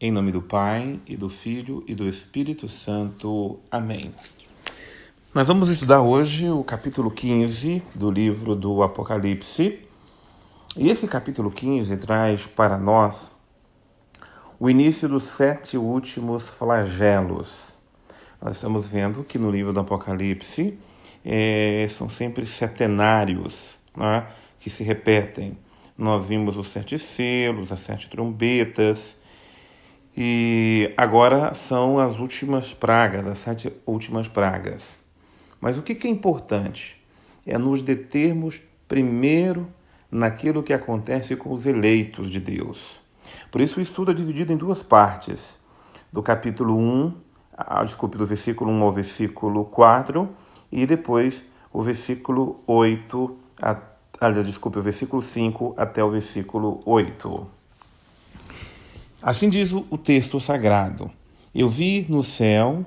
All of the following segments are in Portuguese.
Em nome do Pai, e do Filho, e do Espírito Santo. Amém. Nós vamos estudar hoje o capítulo 15 do livro do Apocalipse. E esse capítulo 15 traz para nós o início dos 7 últimos flagelos. Nós estamos vendo que no livro do Apocalipse são sempre setenários, né, que se repetem. Nós vimos os 7 selos, as 7 trombetas, e agora são as últimas pragas, as 7 últimas pragas. Mas o que é importante é nos determos primeiro naquilo que acontece com os eleitos de Deus. Por isso o estudo é dividido em duas partes, do capítulo 1, do versículo 1 ao versículo 4, e depois o versículo 8, o versículo 5 até o versículo 8. Assim diz o texto sagrado: Eu vi no céu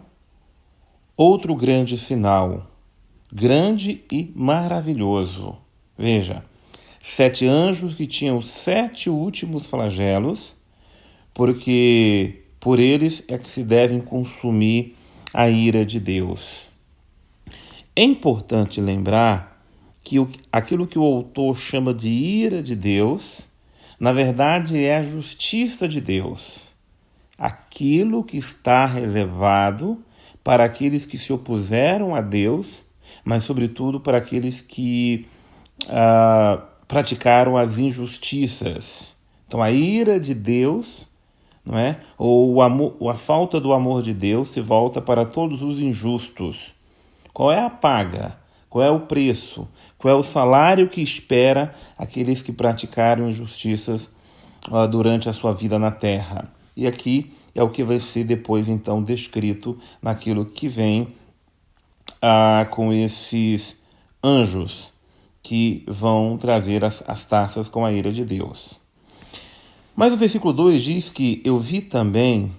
outro grande sinal, grande e maravilhoso. Veja, 7 anjos que tinham 7 últimos flagelos, porque por eles é que se devem consumir a ira de Deus. É importante lembrar que aquilo que o autor chama de ira de Deus, na verdade é a justiça de Deus. Aquilo que está reservado para aqueles que se opuseram a Deus, mas sobretudo para aqueles que praticaram as injustiças. Então a ira de Deus, não é? Ou a falta do amor de Deus se volta para todos os injustos. Qual é a paga? Qual é o preço? Qual é o salário que espera aqueles que praticaram injustiças durante a sua vida na terra? E aqui é o que vai ser depois, então, descrito naquilo que vem com esses anjos que vão trazer as taças com a ira de Deus. Mas o versículo 2 diz que eu vi também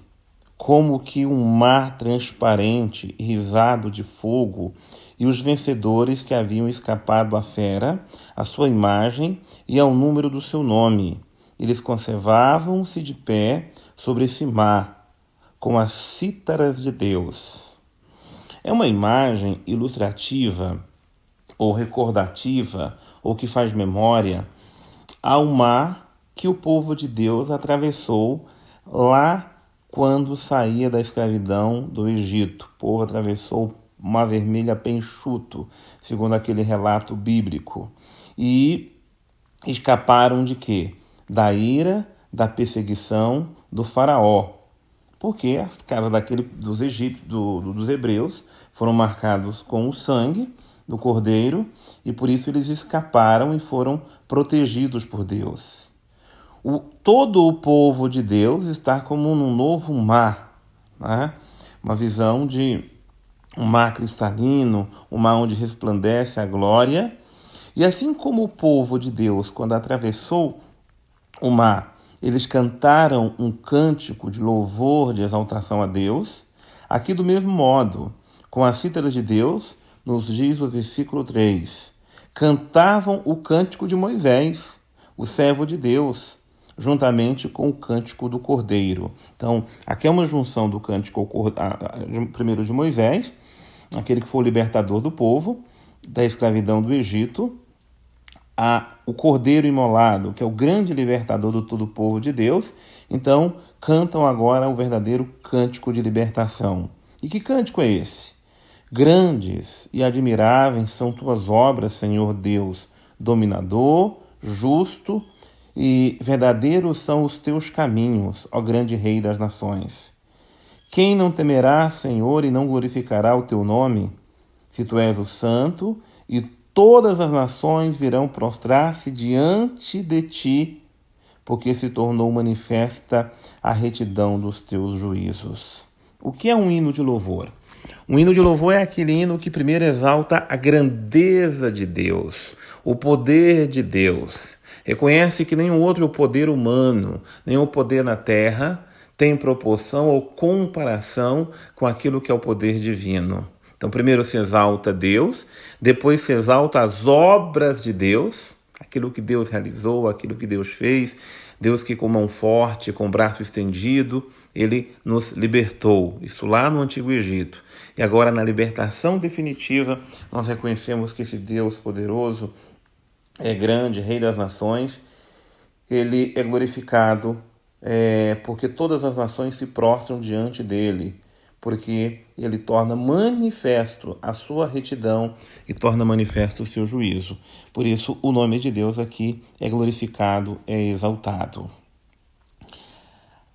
como que um mar transparente, risado de fogo, e os vencedores que haviam escapado à fera, à sua imagem e ao número do seu nome. Eles conservavam-se de pé sobre esse mar, com as cítaras de Deus. É uma imagem ilustrativa, ou recordativa, ou que faz memória ao mar que o povo de Deus atravessou lá quando saía da escravidão do Egito. O povo atravessou o Mar Vermelho a pé enxuto, segundo aquele relato bíblico. E escaparam de quê? Da ira, da perseguição do faraó. Porque as casas dos egípcios, dos hebreus, foram marcados com o sangue do cordeiro, e por isso eles escaparam e foram protegidos por Deus. Todo o povo de Deus está como num novo mar, né? Uma visão de um mar cristalino, um mar onde resplandece a glória. E assim como o povo de Deus, quando atravessou o mar, eles cantaram um cântico de louvor, de exaltação a Deus, aqui do mesmo modo, com as cítaras de Deus, nos diz o versículo 3, cantavam o cântico de Moisés, o servo de Deus, juntamente com o cântico do Cordeiro. Então, aqui é uma junção do cântico primeiro de Moisés, aquele que foi o libertador do povo, da escravidão do Egito, o Cordeiro imolado, que é o grande libertador do todo o povo de Deus. Então, cantam agora o verdadeiro cântico de libertação. E que cântico é esse? Grandes e admiráveis são tuas obras, Senhor Deus, dominador, justo, e verdadeiros são os teus caminhos, ó grande Rei das nações. Quem não temerá, Senhor, e não glorificará o teu nome? Se tu és o santo, e todas as nações virão prostrar-se diante de ti, porque se tornou manifesta a retidão dos teus juízos. O que é um hino de louvor? Um hino de louvor é aquele hino que primeiro exalta a grandeza de Deus, o poder de Deus. Reconhece que nenhum outro poder humano, nenhum poder na terra tem proporção ou comparação com aquilo que é o poder divino. Então, primeiro se exalta Deus, depois se exalta as obras de Deus, aquilo que Deus realizou, aquilo que Deus fez, Deus que com mão forte, com braço estendido, Ele nos libertou. Isso lá no Antigo Egito. E agora na libertação definitiva, nós reconhecemos que esse Deus poderoso é grande, Rei das nações. Ele é glorificado porque todas as nações se prostram diante dele, porque ele torna manifesto a sua retidão e torna manifesto o seu juízo. Por isso, o nome de Deus aqui é glorificado, é exaltado.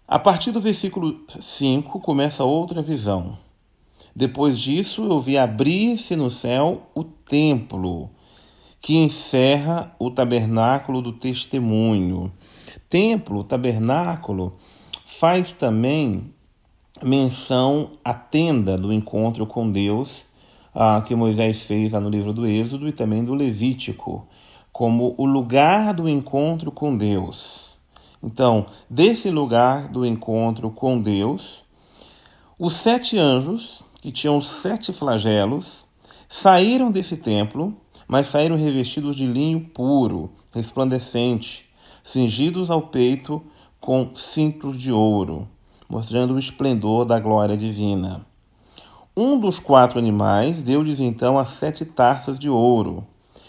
A partir do versículo 5 começa outra visão. Depois disso, eu vi abrir-se no céu o templo, que encerra o tabernáculo do testemunho. Templo, tabernáculo, faz também menção à tenda do encontro com Deus, que Moisés fez lá no livro do Êxodo e também do Levítico, como o lugar do encontro com Deus. Então, desse lugar do encontro com Deus, os 7 anjos, que tinham 7 flagelos, saíram desse templo, mas saíram revestidos de linho puro, resplandecente, cingidos ao peito com cintos de ouro, mostrando o esplendor da glória divina. Um dos 4 animais deu-lhes então as 7 taças de ouro,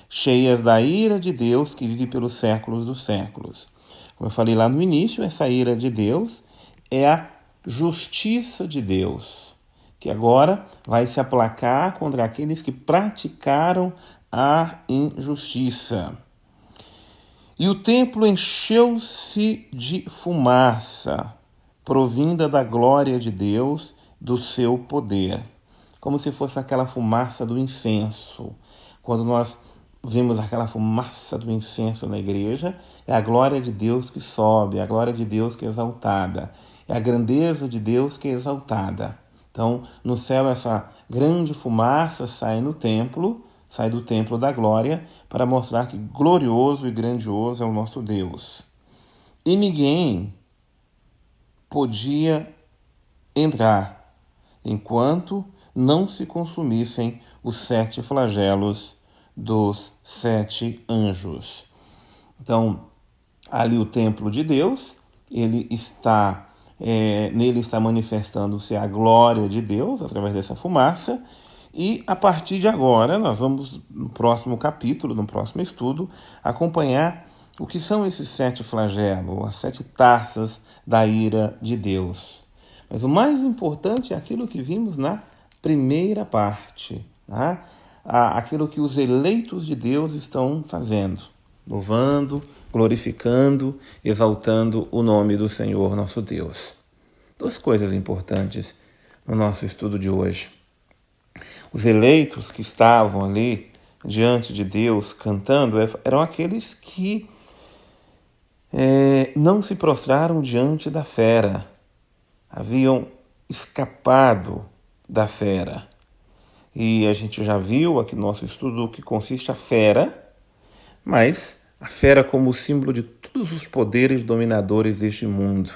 cheias da ira de Deus que vive pelos séculos dos séculos. Como eu falei lá no início, essa ira de Deus é a justiça de Deus, que agora vai se aplacar contra aqueles que praticaram a injustiça. E o templo encheu-se de fumaça, provinda da glória de Deus, do seu poder, como se fosse aquela fumaça do incenso. Quando nós vemos aquela fumaça do incenso na igreja, é a glória de Deus que sobe, é a glória de Deus que é exaltada, é a grandeza de Deus que é exaltada. Então, no céu, essa grande fumaça sai do templo da glória, para mostrar que glorioso e grandioso é o nosso Deus. E ninguém podia entrar enquanto não se consumissem os 7 flagelos dos 7 anjos. Então, ali o templo de Deus, nele está manifestando-se a glória de Deus através dessa fumaça. E a partir de agora, nós vamos, no próximo capítulo, no próximo estudo, acompanhar o que são esses 7 flagelos, as 7 taças da ira de Deus. Mas o mais importante é aquilo que vimos na primeira parte, né? Aquilo que os eleitos de Deus estão fazendo, louvando, glorificando, exaltando o nome do Senhor nosso Deus. 2 coisas importantes no nosso estudo de hoje. Os eleitos que estavam ali diante de Deus cantando eram aqueles que não se prostraram diante da fera, haviam escapado da fera. E a gente já viu aqui no nosso estudo o que consiste a fera, mas a fera como símbolo de todos os poderes dominadores deste mundo.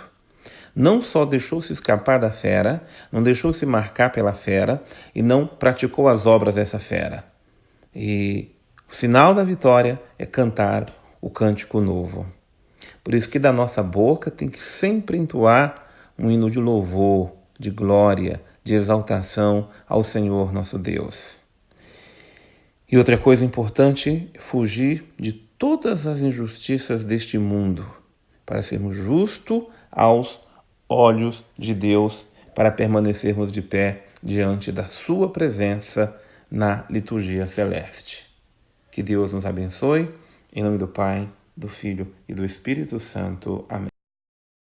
Não só deixou-se escapar da fera, não deixou-se marcar pela fera e não praticou as obras dessa fera. E o sinal da vitória é cantar o cântico novo. Por isso que da nossa boca tem que sempre entoar um hino de louvor, de glória, de exaltação ao Senhor nosso Deus. E outra coisa importante é fugir de todas as injustiças deste mundo, para sermos justos aos olhos de Deus, para permanecermos de pé diante da sua presença na liturgia celeste. Que Deus nos abençoe, em nome do Pai, do Filho e do Espírito Santo. Amém.